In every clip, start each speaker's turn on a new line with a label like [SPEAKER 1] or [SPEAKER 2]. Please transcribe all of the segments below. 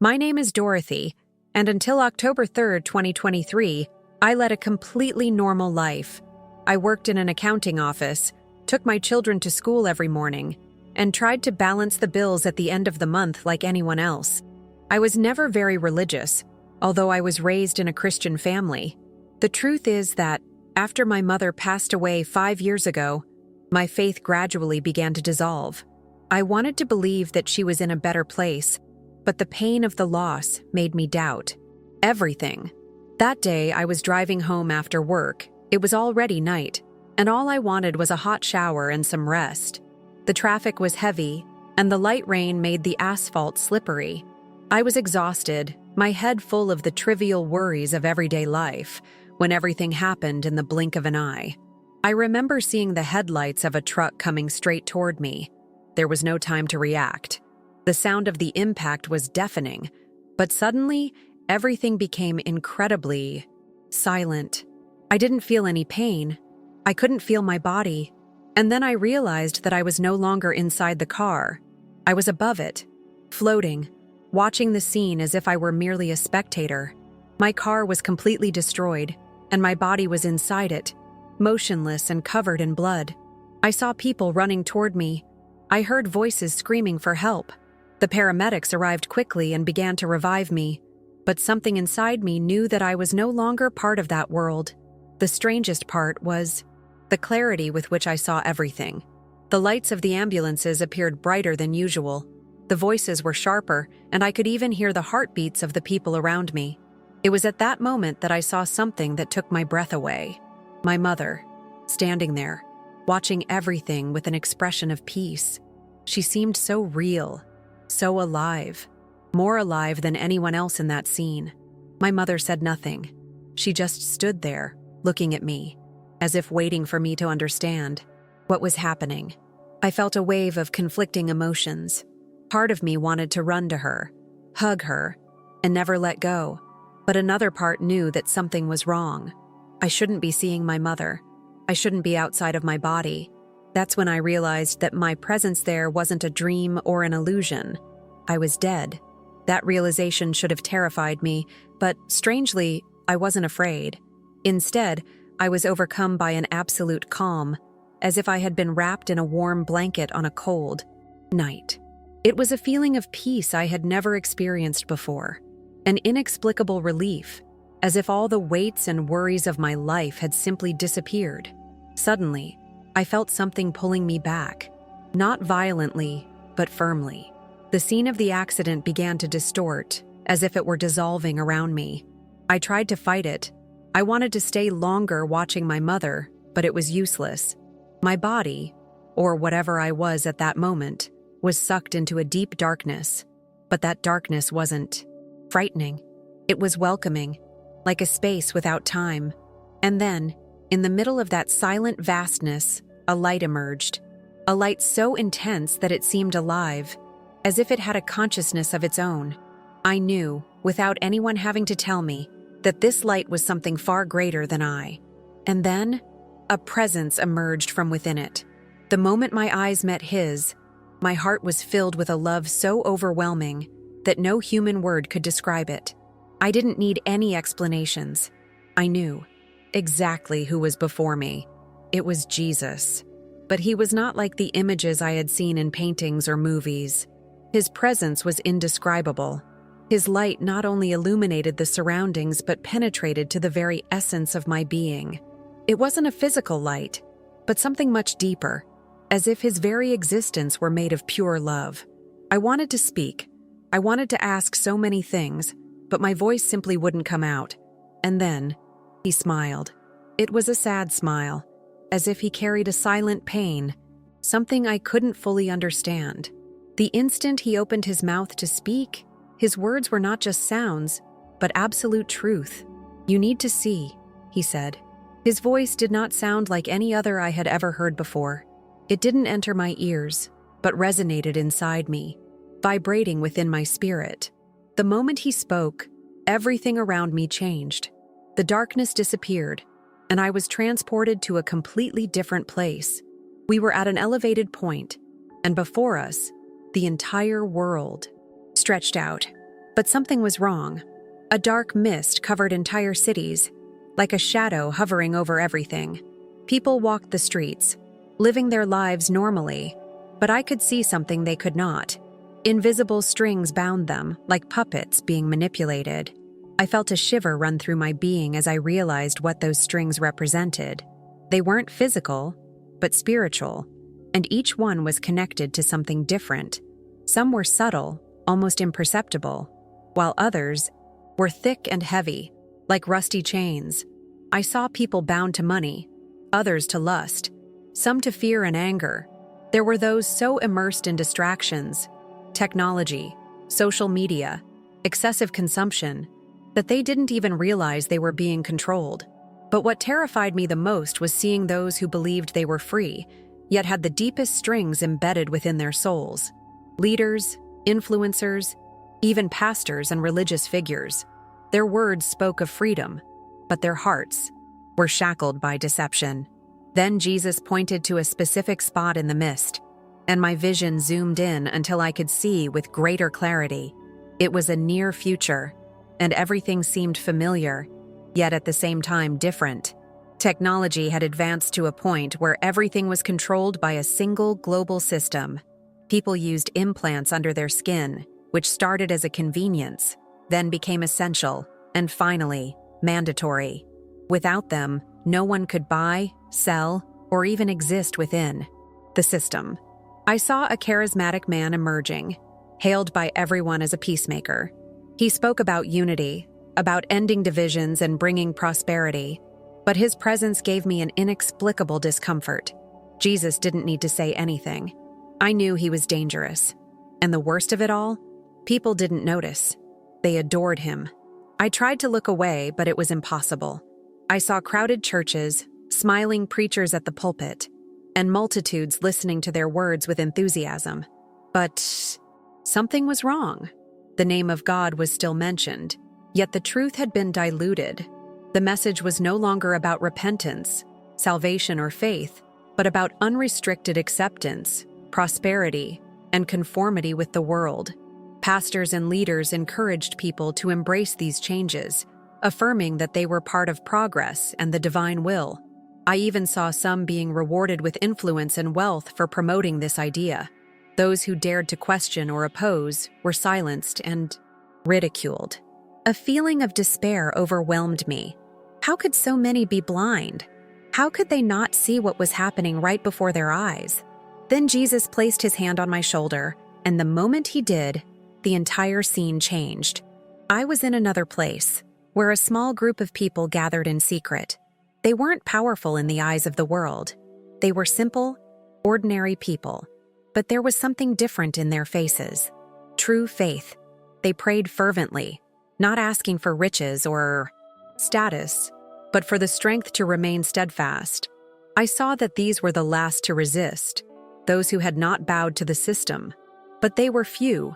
[SPEAKER 1] My name is Dorothy, and until October 3rd, 2023, I led a completely normal life. I worked in an accounting office, took my children to school every morning, and tried to balance the bills at the end of the month like anyone else. I was never very religious, although I was raised in a Christian family. The truth is that, after my mother passed away 5 years ago, my faith gradually began to dissolve. I wanted to believe that she was in a better place, but the pain of the loss made me doubt everything. That day, I was driving home after work. It was already night, and all I wanted was a hot shower and some rest. The traffic was heavy, and the light rain made the asphalt slippery. I was exhausted, my head full of the trivial worries of everyday life, when everything happened in the blink of an eye. I remember seeing the headlights of a truck coming straight toward me. There was no time to react. The sound of the impact was deafening, but suddenly, everything became incredibly silent. I didn't feel any pain. I couldn't feel my body. And then I realized that I was no longer inside the car. I was above it, floating, watching the scene as if I were merely a spectator. My car was completely destroyed, and my body was inside it, motionless and covered in blood. I saw people running toward me. I heard voices screaming for help. The paramedics arrived quickly and began to revive me, but something inside me knew that I was no longer part of that world. The strangest part was the clarity with which I saw everything. The lights of the ambulances appeared brighter than usual. The voices were sharper, and I could even hear the heartbeats of the people around me. It was at that moment that I saw something that took my breath away. My mother, standing there, watching everything with an expression of peace. She seemed so real, so alive, more alive than anyone else in that scene. My mother said nothing. She just stood there, looking at me, as if waiting for me to understand what was happening. I felt a wave of conflicting emotions. Part of me wanted to run to her, hug her, and never let go. But another part knew that something was wrong. I shouldn't be seeing my mother. I shouldn't be outside of my body. That's when I realized that my presence there wasn't a dream or an illusion. I was dead. That realization should have terrified me, but strangely, I wasn't afraid. Instead, I was overcome by an absolute calm, as if I had been wrapped in a warm blanket on a cold night. It was a feeling of peace I had never experienced before, an inexplicable relief, as if all the weights and worries of my life had simply disappeared. Suddenly, I felt something pulling me back, not violently, but firmly. The scene of the accident began to distort, as if it were dissolving around me. I tried to fight it. I wanted to stay longer watching my mother, but it was useless. My body, or whatever I was at that moment, was sucked into a deep darkness. But that darkness wasn't frightening. It was welcoming, like a space without time. And then, in the middle of that silent vastness, a light emerged. A light so intense that it seemed alive, as if it had a consciousness of its own. I knew, without anyone having to tell me, that this light was something far greater than I. And then, a presence emerged from within it. The moment my eyes met his, my heart was filled with a love so overwhelming that no human word could describe it. I didn't need any explanations. I knew exactly who was before me. It was Jesus. But he was not like the images I had seen in paintings or movies. His presence was indescribable. His light not only illuminated the surroundings but penetrated to the very essence of my being. It wasn't a physical light, but something much deeper, as if his very existence were made of pure love. I wanted to speak. I wanted to ask so many things, but my voice simply wouldn't come out. And then, he smiled. It was a sad smile, as if he carried a silent pain, something I couldn't fully understand. The instant he opened his mouth to speak, his words were not just sounds, but absolute truth. "You need to see," he said. His voice did not sound like any other I had ever heard before. It didn't enter my ears, but resonated inside me, vibrating within my spirit. The moment he spoke, everything around me changed. The darkness disappeared, and I was transported to a completely different place. We were at an elevated point, and before us, the entire world stretched out. But something was wrong. A dark mist covered entire cities, like a shadow hovering over everything. People walked the streets, living their lives normally, but I could see something they could not. Invisible strings bound them, like puppets being manipulated. I felt a shiver run through my being as I realized what those strings represented. They weren't physical, but spiritual, and each one was connected to something different. Some were subtle, almost imperceptible, while others were thick and heavy, like rusty chains. I saw people bound to money, others to lust, some to fear and anger. There were those so immersed in distractions, technology, social media, excessive consumption, that they didn't even realize they were being controlled. But what terrified me the most was seeing those who believed they were free, yet had the deepest strings embedded within their souls. Leaders, influencers, even pastors and religious figures. Their words spoke of freedom, but their hearts were shackled by deception. Then Jesus pointed to a specific spot in the mist, and my vision zoomed in until I could see with greater clarity. It was a near future, and everything seemed familiar, yet at the same time different. Technology had advanced to a point where everything was controlled by a single global system. People used implants under their skin, which started as a convenience, then became essential, and finally, mandatory. Without them, no one could buy, sell, or even exist within the system. I saw a charismatic man emerging, hailed by everyone as a peacemaker. He spoke about unity, about ending divisions and bringing prosperity, but his presence gave me an inexplicable discomfort. Jesus didn't need to say anything. I knew he was dangerous. And the worst of it all? People didn't notice. They adored him. I tried to look away, but it was impossible. I saw crowded churches, smiling preachers at the pulpit, and multitudes listening to their words with enthusiasm. But something was wrong. The name of God was still mentioned, yet the truth had been diluted. The message was no longer about repentance, salvation, or faith, but about unrestricted acceptance, prosperity, and conformity with the world. Pastors and leaders encouraged people to embrace these changes, affirming that they were part of progress and the divine will. I even saw some being rewarded with influence and wealth for promoting this idea. Those who dared to question or oppose were silenced and ridiculed. A feeling of despair overwhelmed me. How could so many be blind? How could they not see what was happening right before their eyes? Then Jesus placed his hand on my shoulder, and the moment he did, the entire scene changed. I was in another place, where a small group of people gathered in secret. They weren't powerful in the eyes of the world. They were simple, ordinary people. But there was something different in their faces. True faith. They prayed fervently, not asking for riches or status, but for the strength to remain steadfast. I saw that these were the last to resist, those who had not bowed to the system. But they were few,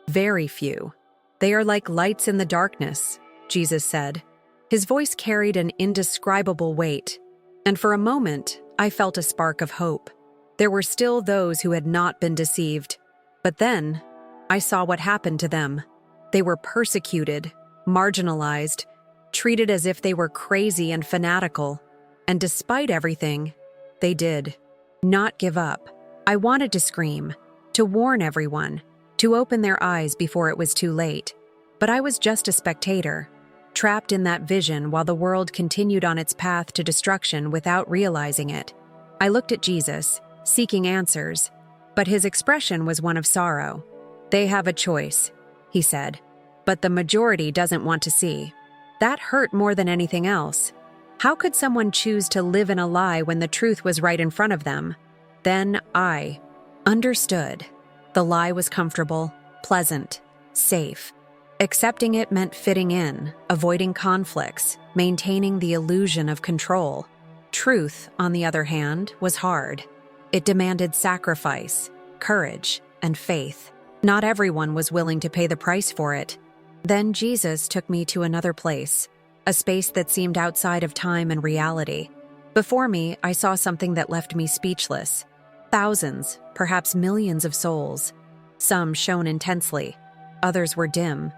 [SPEAKER 1] very few. They are like lights in the darkness, Jesus said. His voice carried an indescribable weight, and for a moment, I felt a spark of hope. There were still those who had not been deceived. But then, I saw what happened to them. They were persecuted, marginalized, treated as if they were crazy and fanatical. And despite everything, they did not give up. I wanted to scream, to warn everyone, to open their eyes before it was too late. But I was just a spectator, trapped in that vision while the world continued on its path to destruction without realizing it. I looked at Jesus, seeking answers, but his expression was one of sorrow. They have a choice, he said, but the majority doesn't want to see. That hurt more than anything else. How could someone choose to live in a lie when the truth was right in front of them? Then I understood. The lie was comfortable, pleasant, safe. Accepting it meant fitting in, avoiding conflicts, maintaining the illusion of control. Truth, on the other hand, was hard. It demanded sacrifice, courage, and faith. Not everyone was willing to pay the price for it. Then Jesus took me to another place, a space that seemed outside of time and reality. Before me, I saw something that left me speechless. Thousands, perhaps millions of souls. Some shone intensely, others were dim,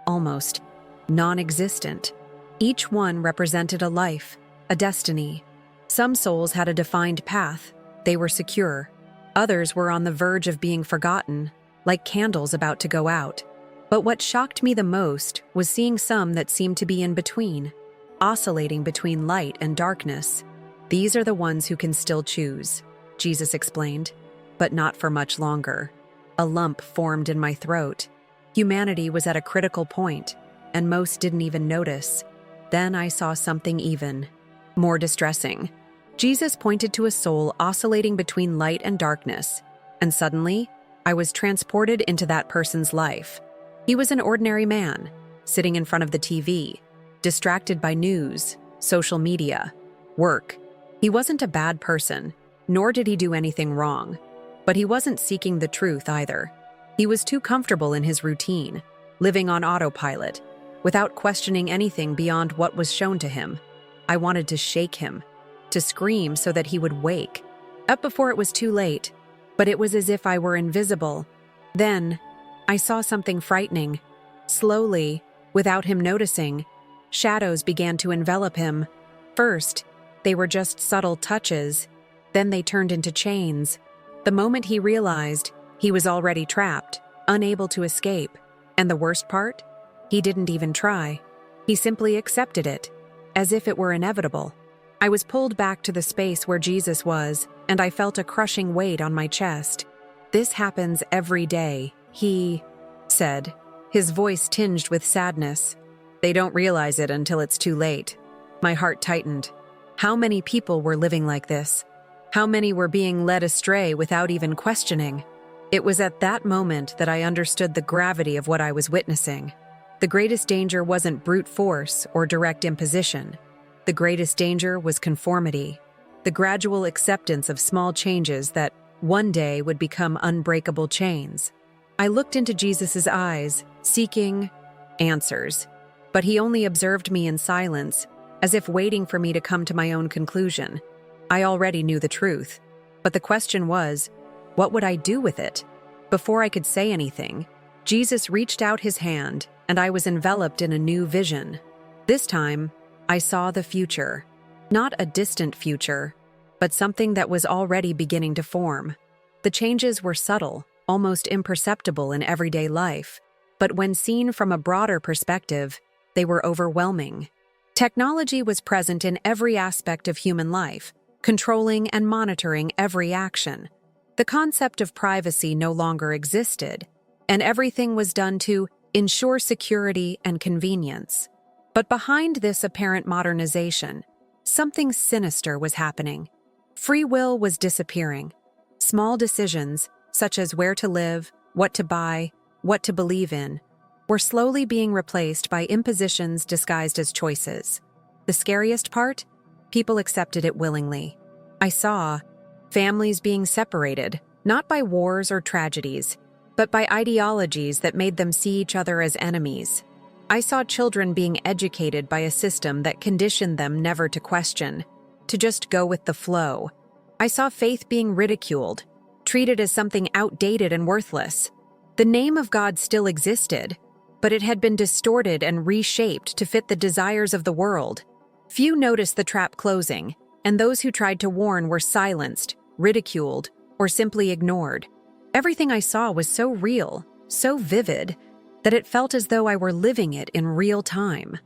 [SPEAKER 1] almost non-existent. Each one represented a life, a destiny. Some souls had a defined path. They were secure. Others were on the verge of being forgotten, like candles about to go out. But what shocked me the most was seeing some that seemed to be in between, oscillating between light and darkness. These are the ones who can still choose, Jesus explained, but not for much longer. A lump formed in my throat. Humanity was at a critical point, and most didn't even notice. Then I saw something even more distressing. Jesus pointed to a soul oscillating between light and darkness, and suddenly, I was transported into that person's life. He was an ordinary man, sitting in front of the TV, distracted by news, social media, work. He wasn't a bad person, nor did he do anything wrong, but he wasn't seeking the truth either. He was too comfortable in his routine, living on autopilot, without questioning anything beyond what was shown to him. I wanted to shake him, to scream so that he would wake up before it was too late, but it was as if I were invisible. Then, I saw something frightening. Slowly, without him noticing, shadows began to envelop him. First, they were just subtle touches. Then they turned into chains. The moment he realized, he was already trapped, unable to escape. And the worst part? He didn't even try. He simply accepted it, as if it were inevitable. I was pulled back to the space where Jesus was, and I felt a crushing weight on my chest. "This happens every day," he said, his voice tinged with sadness. "They don't realize it until it's too late." My heart tightened. How many people were living like this? How many were being led astray without even questioning? It was at that moment that I understood the gravity of what I was witnessing. The greatest danger wasn't brute force or direct imposition. The greatest danger was conformity, the gradual acceptance of small changes that one day would become unbreakable chains. I looked into Jesus' eyes, seeking answers, but he only observed me in silence, as if waiting for me to come to my own conclusion. I already knew the truth, but the question was, what would I do with it? Before I could say anything, Jesus reached out his hand, and I was enveloped in a new vision. This time, I saw the future. Not a distant future, but something that was already beginning to form. The changes were subtle, almost imperceptible in everyday life, but when seen from a broader perspective, they were overwhelming. Technology was present in every aspect of human life, controlling and monitoring every action. The concept of privacy no longer existed, and everything was done to ensure security and convenience. But behind this apparent modernization, something sinister was happening. Free will was disappearing. Small decisions, such as where to live, what to buy, what to believe in, were slowly being replaced by impositions disguised as choices. The scariest part? People accepted it willingly. I saw families being separated, not by wars or tragedies, but by ideologies that made them see each other as enemies. I saw children being educated by a system that conditioned them never to question, to just go with the flow. I saw faith being ridiculed, treated as something outdated and worthless. The name of God still existed, but it had been distorted and reshaped to fit the desires of the world. Few noticed the trap closing, and those who tried to warn were silenced, ridiculed, or simply ignored. Everything I saw was so real, so vivid, that it felt as though I were living it in real time.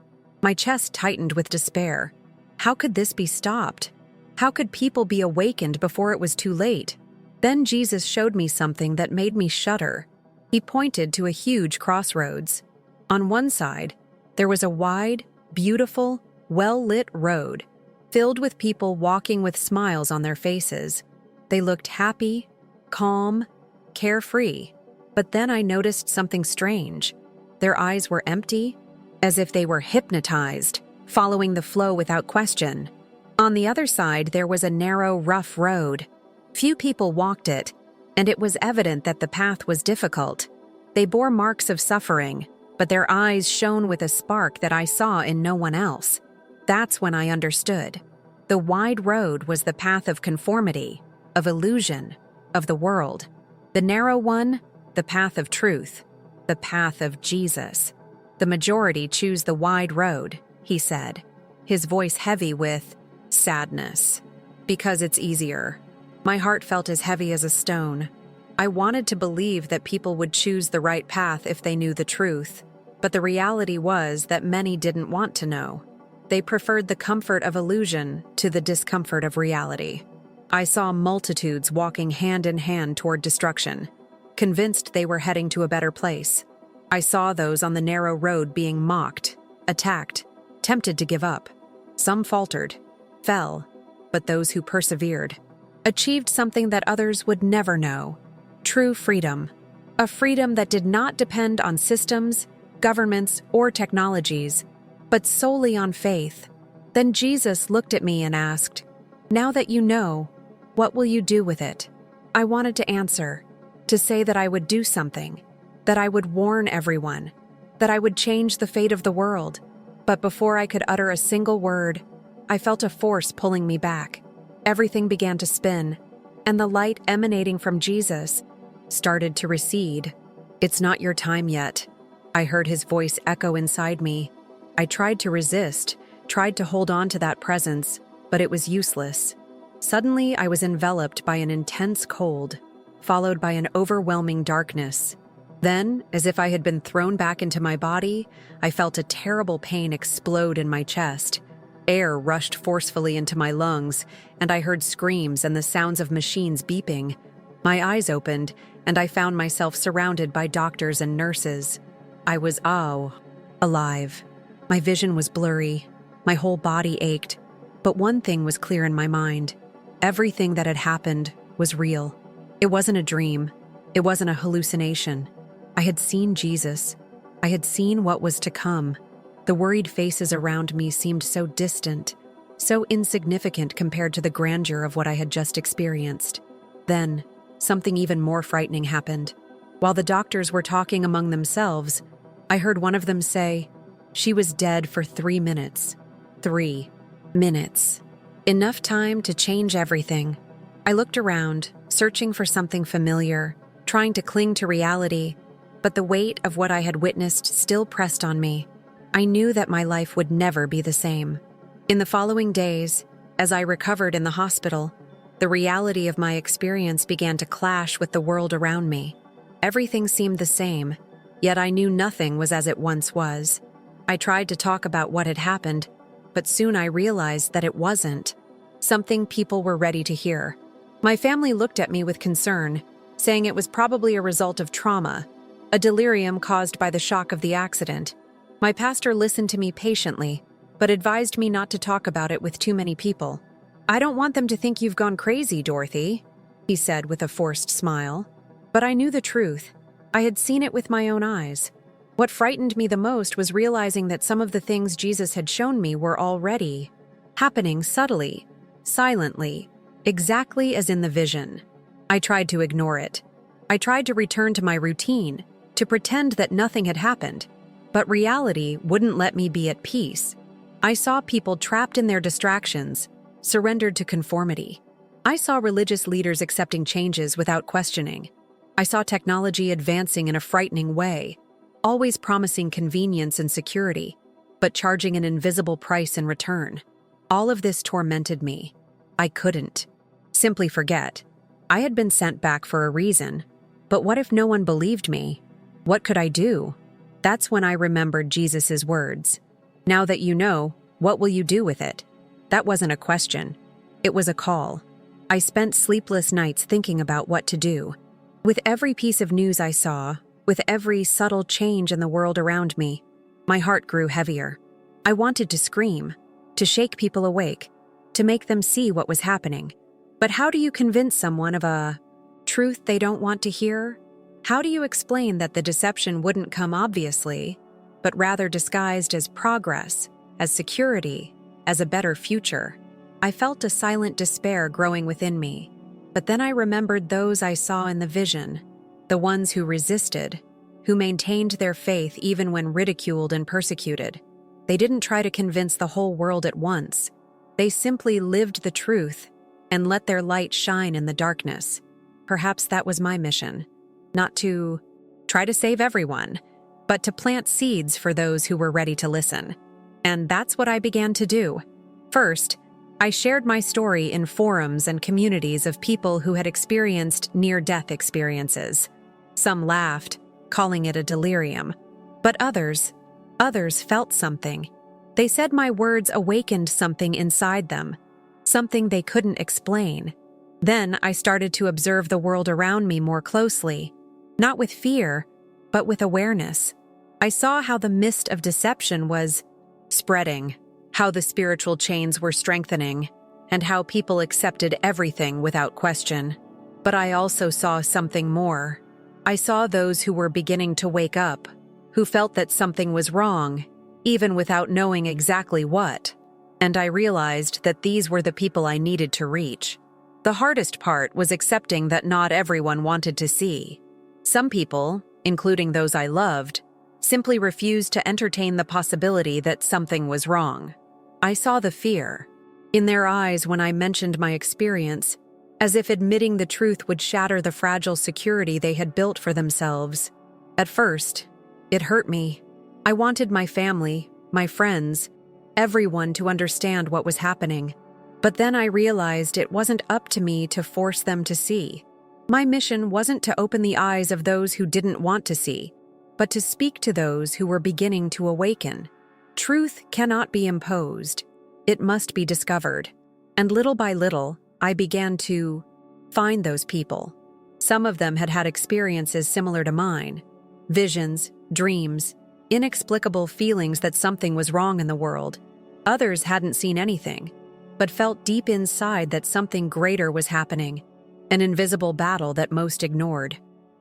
[SPEAKER 1] My chest tightened with despair. How could this be stopped? How could people be awakened before it was too late? Then Jesus showed me something that made me shudder. He pointed to a huge crossroads. On one side, there was a wide, beautiful, well-lit road, filled with people walking with smiles on their faces. They looked happy, calm, carefree. But then I noticed something strange. Their eyes were empty, as if they were hypnotized, following the flow without question. On the other side, there was a narrow, rough road. Few people walked it, and it was evident that the path was difficult. They bore marks of suffering, but their eyes shone with a spark that I saw in no one else. That's when I understood. The wide road was the path of conformity, of illusion, of the world. The narrow one, the path of truth, the path of Jesus. The majority choose the wide road, he said, his voice heavy with sadness. Because it's easier. My heart felt as heavy as a stone. I wanted to believe that people would choose the right path if they knew the truth, but the reality was that many didn't want to know. They preferred the comfort of illusion to the discomfort of reality. I saw multitudes walking hand in hand toward destruction, convinced they were heading to a better place. I saw those on the narrow road being mocked, attacked, tempted to give up. Some faltered, fell, but those who persevered achieved something that others would never know: true freedom. A freedom that did not depend on systems, governments, or technologies, but solely on faith. Then Jesus looked at me and asked, "Now that you know, what will you do with it?" I wanted to answer, to say that I would do something, that I would warn everyone, that I would change the fate of the world. But before I could utter a single word, I felt a force pulling me back. Everything began to spin, and the light emanating from Jesus started to recede. "It's not your time yet," I heard his voice echo inside me. I tried to resist, tried to hold on to that presence, but it was useless. Suddenly, I was enveloped by an intense cold, followed by an overwhelming darkness. Then, as if I had been thrown back into my body, I felt a terrible pain explode in my chest. Air rushed forcefully into my lungs, and I heard screams and the sounds of machines beeping. My eyes opened, and I found myself surrounded by doctors and nurses. I was, alive. My vision was blurry. My whole body ached. But one thing was clear in my mind. Everything that had happened was real. It wasn't a dream. It wasn't a hallucination. I had seen Jesus. I had seen what was to come. The worried faces around me seemed so distant, so insignificant compared to the grandeur of what I had just experienced. Then, something even more frightening happened. While the doctors were talking among themselves, I heard one of them say, "She was dead for 3 minutes." 3 minutes. Enough time to change everything. I looked around, searching for something familiar, trying to cling to reality, but the weight of what I had witnessed still pressed on me. I knew that my life would never be the same. In the following days, as I recovered in the hospital, the reality of my experience began to clash with the world around me. Everything seemed the same, yet I knew nothing was as it once was. I tried to talk about what had happened, but soon I realized that it wasn't something people were ready to hear. My family looked at me with concern, saying it was probably a result of trauma, a delirium caused by the shock of the accident. My pastor listened to me patiently, but advised me not to talk about it with too many people. "I don't want them to think you've gone crazy, Dorothy," he said with a forced smile. But I knew the truth. I had seen it with my own eyes. What frightened me the most was realizing that some of the things Jesus had shown me were already happening subtly, silently, exactly as in the vision. I tried to ignore it. I tried to return to my routine, to pretend that nothing had happened. But reality wouldn't let me be at peace. I saw people trapped in their distractions, surrendered to conformity. I saw religious leaders accepting changes without questioning. I saw technology advancing in a frightening way, always promising convenience and security, but charging an invisible price in return. All of this tormented me. I couldn't simply forget. I had been sent back for a reason, but what if no one believed me? What could I do? That's when I remembered Jesus' words. "Now that you know, what will you do with it?" That wasn't a question. It was a call. I spent sleepless nights thinking about what to do. With every piece of news I saw, with every subtle change in the world around me, my heart grew heavier. I wanted to scream, to shake people awake, to make them see what was happening. But how do you convince someone of a truth they don't want to hear? How do you explain that the deception wouldn't come obviously, but rather disguised as progress, as security, as a better future? I felt a silent despair growing within me. But then I remembered those I saw in the vision, the ones who resisted, who maintained their faith even when ridiculed and persecuted. They didn't try to convince the whole world at once. They simply lived the truth and let their light shine in the darkness. Perhaps that was my mission. Not to try to save everyone, but to plant seeds for those who were ready to listen. And that's what I began to do. First, I shared my story in forums and communities of people who had experienced near-death experiences. Some laughed, calling it a delirium, but others felt something. They said my words awakened something inside them, something they couldn't explain. Then I started to observe the world around me more closely, not with fear, but with awareness. I saw how the mist of deception was spreading, how the spiritual chains were strengthening, and how people accepted everything without question. But I also saw something more. I saw those who were beginning to wake up, who felt that something was wrong, even without knowing exactly what. And I realized that these were the people I needed to reach. The hardest part was accepting that not everyone wanted to see. Some people, including those I loved, simply refused to entertain the possibility that something was wrong. I saw the fear in their eyes when I mentioned my experience, as if admitting the truth would shatter the fragile security they had built for themselves. At first, it hurt me. I wanted my family, my friends, everyone to understand what was happening. But then I realized it wasn't up to me to force them to see. My mission wasn't to open the eyes of those who didn't want to see, but to speak to those who were beginning to awaken. Truth cannot be imposed. It must be discovered. And little by little, I began to find those people. Some of them had had experiences similar to mine. Visions, dreams, inexplicable feelings that something was wrong in the world. Others hadn't seen anything, but felt deep inside that something greater was happening, an invisible battle that most ignored.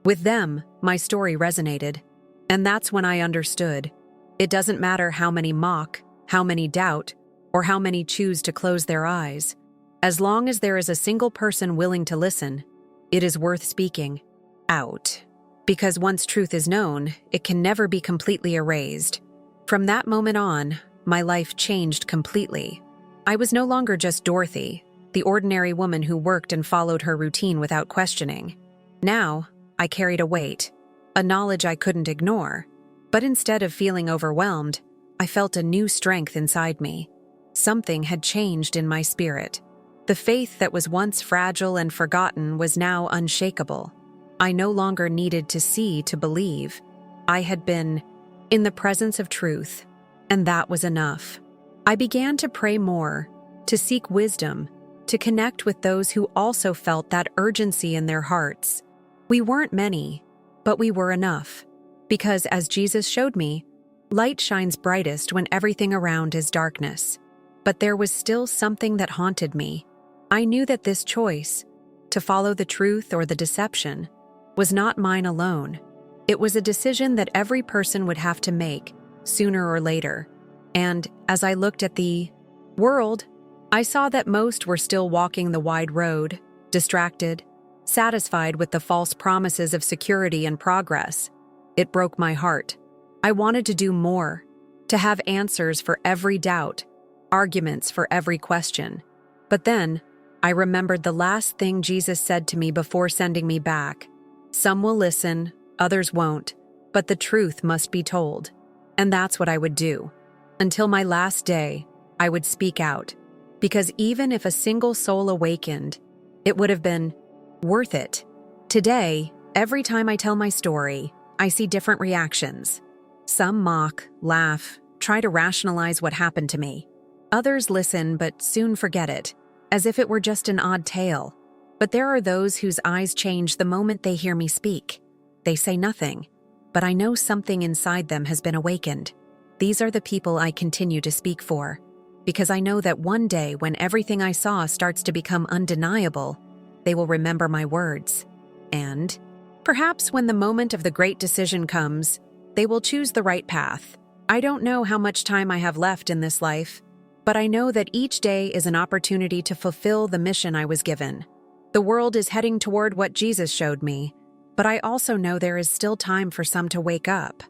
[SPEAKER 1] With them, my story resonated, and that's when I understood. It doesn't matter how many mock, how many doubt, or how many choose to close their eyes. As long as there is a single person willing to listen, it is worth speaking out. Because once truth is known, it can never be completely erased. From that moment on, my life changed completely. I was no longer just Dorothy, the ordinary woman who worked and followed her routine without questioning. Now, I carried a weight, a knowledge I couldn't ignore. But instead of feeling overwhelmed, I felt a new strength inside me. Something had changed in my spirit. The faith that was once fragile and forgotten was now unshakable. I no longer needed to see to believe. I had been in the presence of truth, and that was enough. I began to pray more, to seek wisdom, to connect with those who also felt that urgency in their hearts. We weren't many, but we were enough. Because as Jesus showed me, light shines brightest when everything around is darkness. But there was still something that haunted me. I knew that this choice, to follow the truth or the deception, was not mine alone. It was a decision that every person would have to make, sooner or later. And as I looked at the world, I saw that most were still walking the wide road, distracted, satisfied with the false promises of security and progress. It broke my heart. I wanted to do more, to have answers for every doubt, arguments for every question. But then, I remembered the last thing Jesus said to me before sending me back. Some will listen, others won't, but the truth must be told. And that's what I would do. Until my last day, I would speak out. Because even if a single soul awakened, it would have been worth it. Today, every time I tell my story, I see different reactions. Some mock, laugh, try to rationalize what happened to me. Others listen but soon forget it, as if it were just an odd tale. But there are those whose eyes change the moment they hear me speak. They say nothing, but I know something inside them has been awakened. These are the people I continue to speak for, because I know that one day when everything I saw starts to become undeniable, they will remember my words. And perhaps when the moment of the great decision comes, they will choose the right path. I don't know how much time I have left in this life, but I know that each day is an opportunity to fulfill the mission I was given. The world is heading toward what Jesus showed me, but I also know there is still time for some to wake up.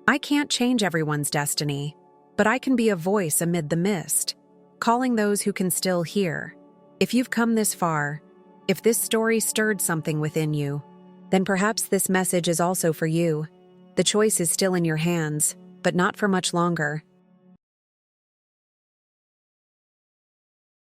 [SPEAKER 1] I can't change everyone's destiny, but I can be a voice amid the mist, calling those who can still hear. If you've come this far, if this story stirred something within you, then perhaps this message is also for you. The choice is still in your hands, but not for much longer.